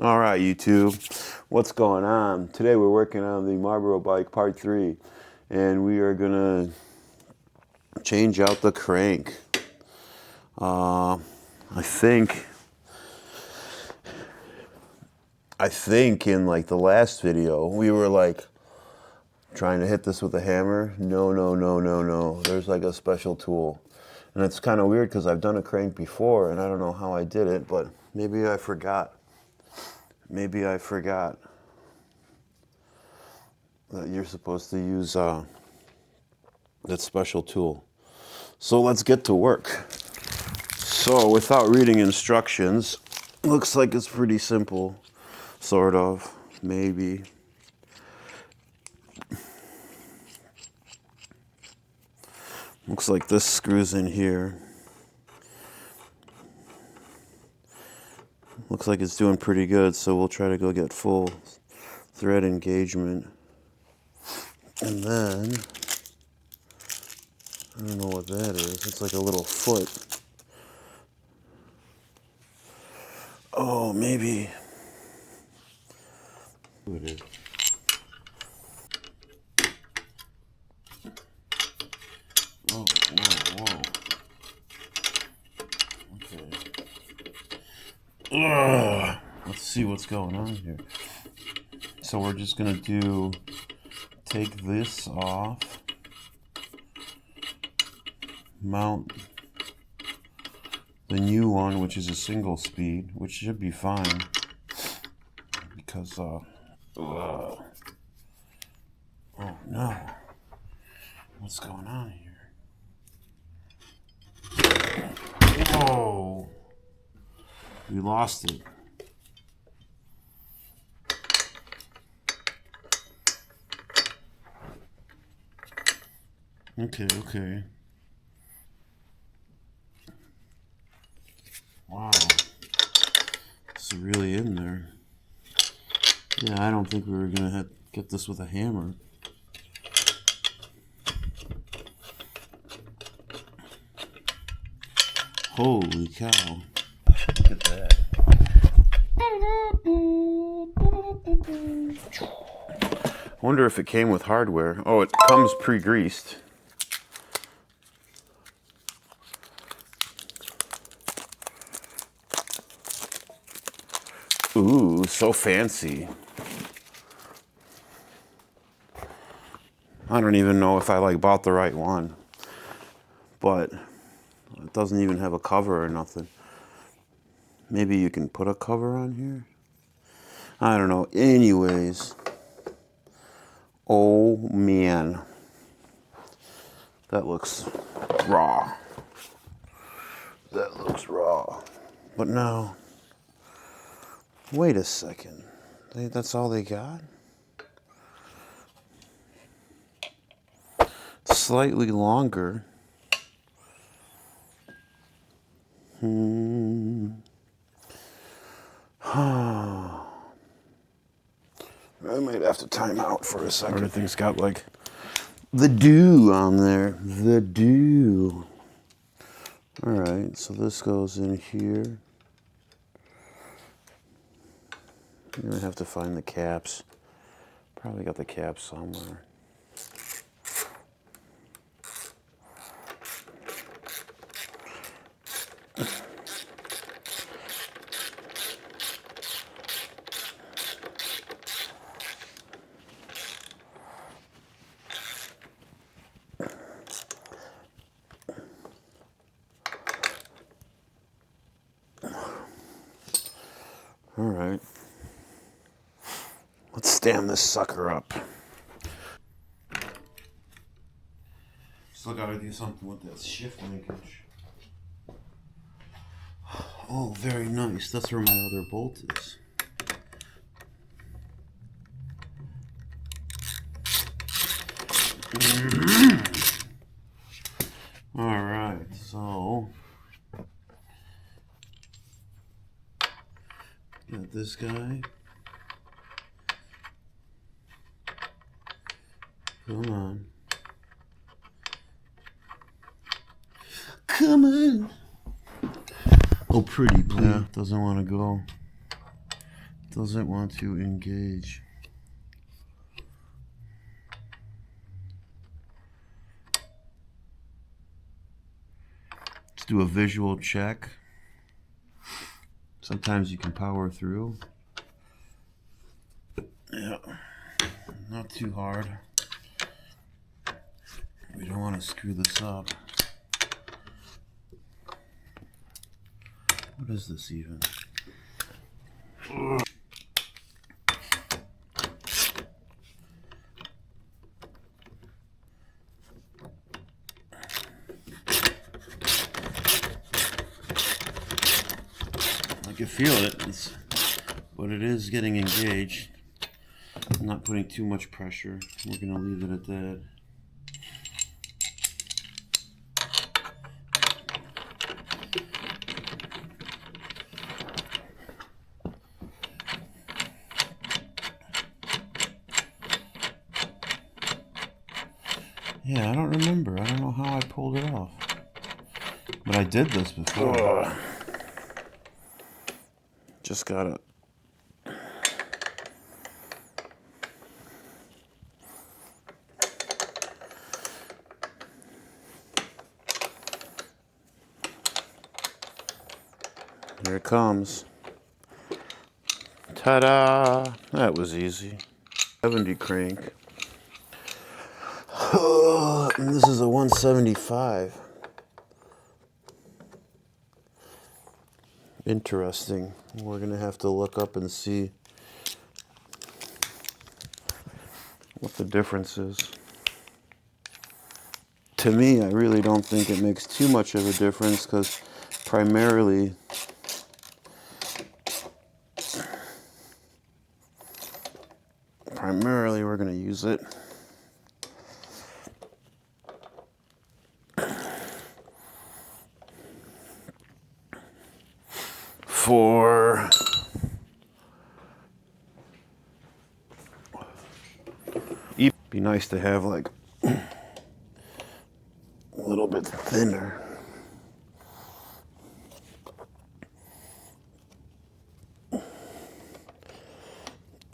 All right, YouTube, what's going on? Today we're working on the Marlboro bike part 3, and we are gonna change out the crank. I think in like the last video we were like trying to hit this with a hammer. No. There's like a special tool, and it's kind of weird because I've done a crank before, and I don't know how I did it, but maybe I forgot. Maybe I forgot that you're supposed to use that special tool. So let's get to work. So without reading instructions, looks like it's pretty simple, sort of, maybe. Looks like this screws in here. Looks like it's doing pretty good, so we'll try to go get full thread engagement. And then, I don't know what that is. It's like a little foot. Oh, maybe. It is. Oh, whoa. Okay. Ugh. Let's see what's going on here. So we're just gonna take this off, mount the new one, which is a single speed, which should be fine because oh no, what's going on here? Whoa, we lost it. Okay. Wow. It's really in there. Yeah, I don't think we were gonna get this with a hammer. Holy cow. Look at that. I wonder if it came with hardware. Oh, it comes pre-greased. Ooh, so fancy. I don't even know if I like bought the right one, but it doesn't even have a cover or nothing. Maybe you can put a cover on here? I don't know. Anyways. Oh man. That looks raw. That looks raw. But no. Wait a second. That's all they got? Slightly longer. I might have to time out for a second. Everything's got like the dew on there. The dew. Alright, so this goes in here. I'm gonna have to find the caps. Probably got the caps somewhere. All right. Let's stand this sucker up. Still gotta do something with that shift linkage. Oh, very nice. That's where my other bolt is. All right, so got this guy. Come on. Come on. Oh, pretty, please. Yeah, doesn't want to go. Doesn't want to engage. Let's do a visual check. Sometimes you can power through. Yeah, not too hard. We don't want to screw this up. What is this even? I can feel it, but it is getting engaged. I'm not putting too much pressure. We're going to leave it at that. Yeah, I don't remember. I don't know how I pulled it off. But I did this before. Ugh. Just gotta... Here it comes. Ta-da! That was easy. 70 crank. And this is a 175. Interesting. We're gonna have to look up and see what the difference is. To me, I really don't think it makes too much of a difference because primarily we're going to use it for be nice to have like a little bit thinner.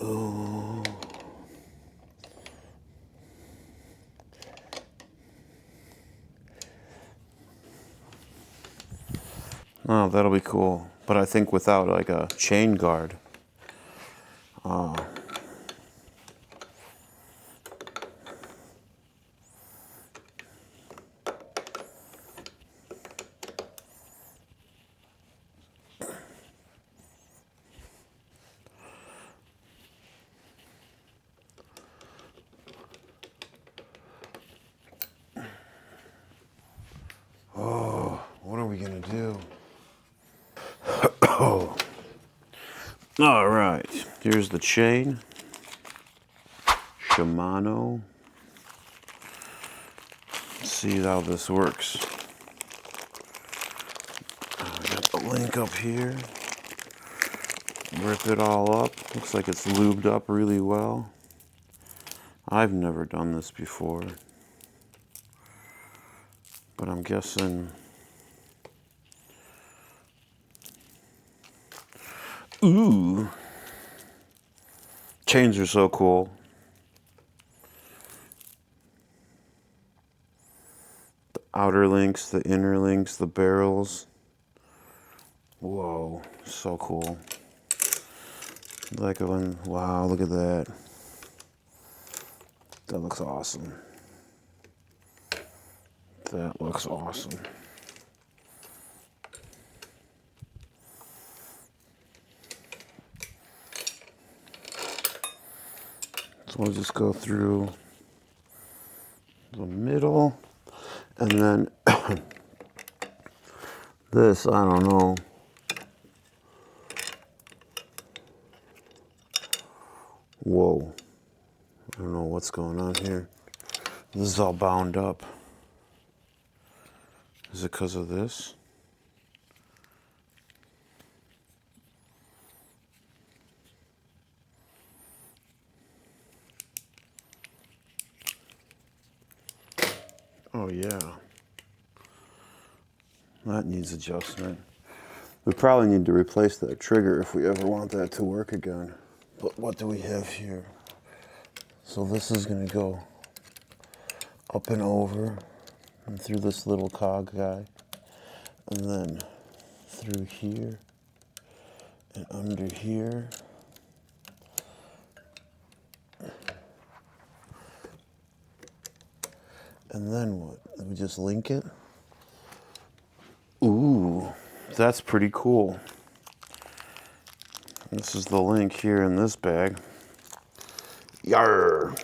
Oh. Oh, that'll be cool. But I think without like a chain guard. What are we gonna do? Oh. All right, here's the chain. Shimano. Let's see how this works. I got the link up here. Rip it all up. Looks like it's lubed up really well. I've never done this before, but I'm guessing. Ooh. Chains are so cool. The outer links, the inner links, the barrels. Whoa, so cool. Like when, wow, look at that. That looks awesome. That looks awesome. So we'll just go through the middle, and then this, I don't know. Whoa. I don't know what's going on here. This is all bound up. Is it because of this? Oh yeah. That needs adjustment. We probably need to replace that trigger if we ever want that to work again. But what do we have here? So this is going to go up and over and through this little cog guy, and then through here and under here. And then what? We just link it? Ooh, that's pretty cool. This is the link here in this bag. Yarr!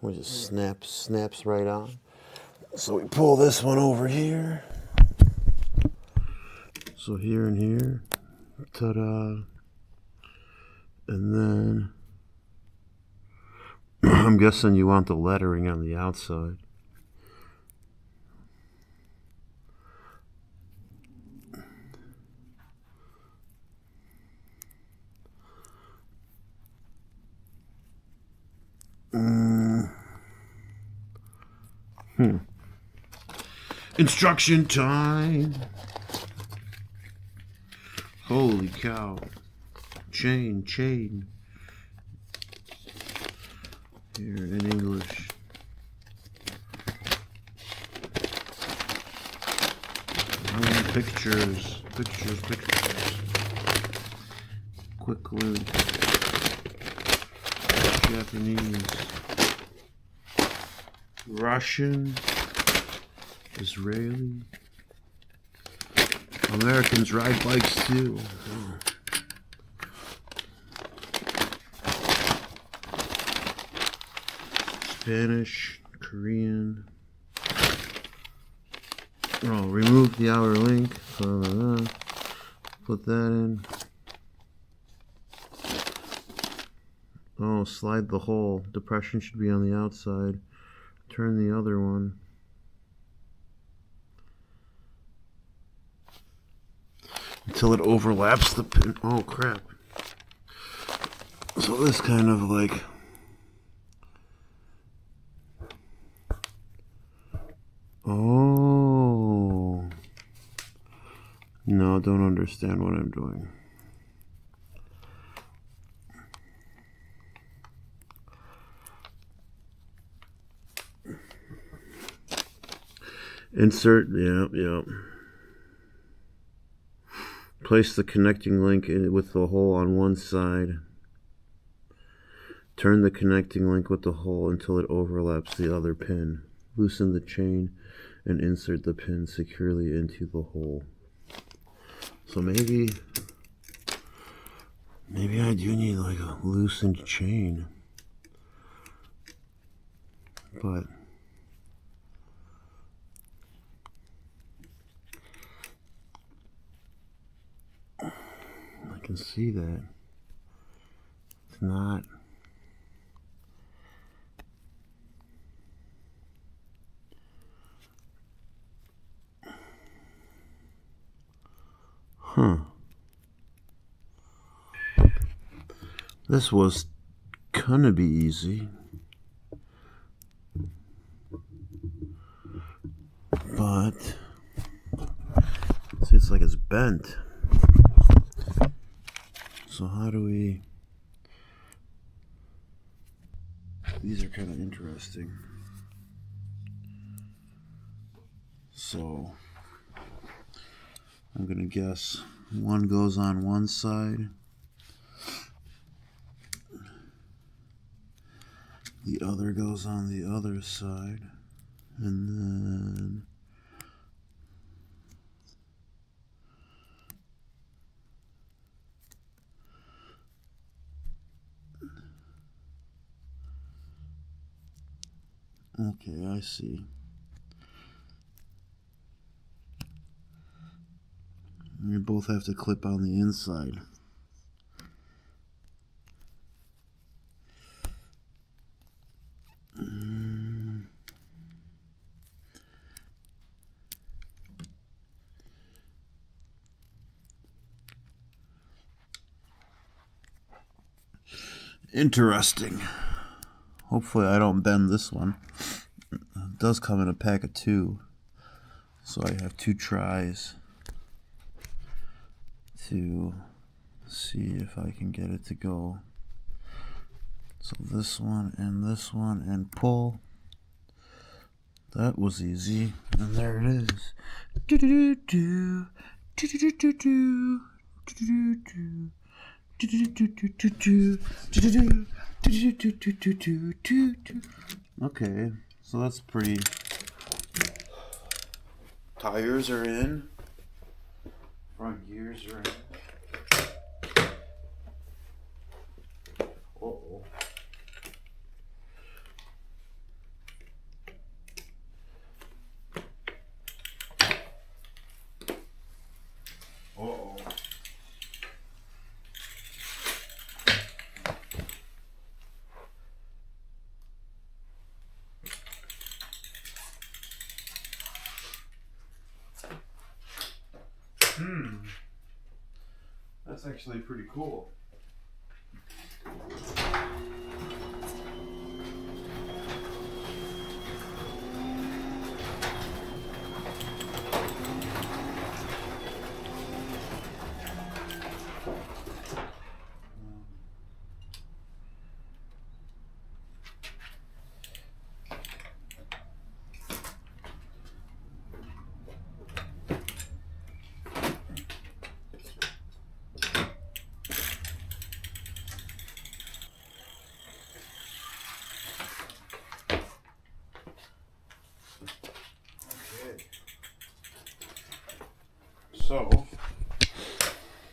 We just snaps right on. So we pull this one over here. So here and here. Ta-da. And then I'm guessing you want the lettering on the outside. Instruction time. Holy cow. Chain. Here in English. Pictures. Quick loot. Japanese. Russian. Israeli. Americans ride bikes too. Oh. Spanish, Korean. Oh, remove the outer link. Put that in. Oh, slide the hole. Depression should be on the outside. Turn the other one. Until it overlaps the pin. Oh, crap. So this kind of like... Oh. No, don't understand what I'm doing. Insert, yep. Place the connecting link with the hole on one side. Turn the connecting link with the hole until it overlaps the other pin. Loosen the chain and insert the pin securely into the hole. So maybe I do need like a loosened chain. But I can see that it's not. This was gonna be easy, but see, it's like it's bent. So how do we... These are kind of interesting. So I'm gonna guess one goes on one side, the other goes on the other side, and then okay, I see. You both have to clip on the inside. Interesting. Hopefully I don't bend this one. It does come in a pack of 2, so I have 2 tries to see if I can get it to go. So this one and pull. That was easy, and there it is. Do-do-do-do, do-do-do-do-do, do-do-do-do, do-do-do-do-do, do-do-do, do-do-do-do-do-do. Okay, so that's pretty. Tires are in. Front gears are in. Uh-oh. Uh-oh. That's actually pretty cool.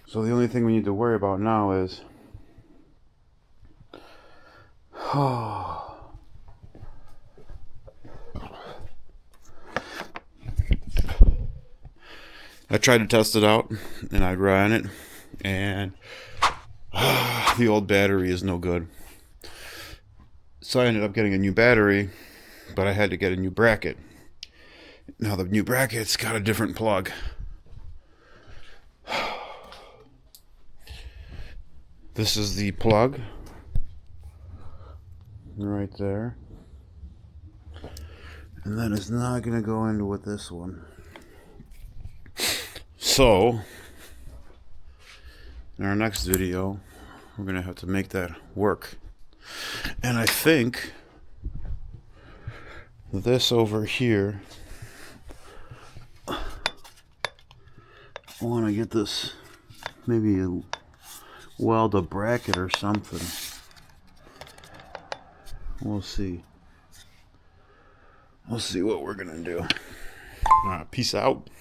So the only thing we need to worry about now is I tried to test it out and I ran it, and the old battery is no good. So I ended up getting a new battery, but I had to get a new bracket. Now the new bracket's got a different plug. This is the plug right there, and that is not going to go into with this one. So in our next video we're going to have to make that work, and I think this over here, I want to get this maybe weld a bracket or something. We'll see. We'll see what we're gonna do. Peace out.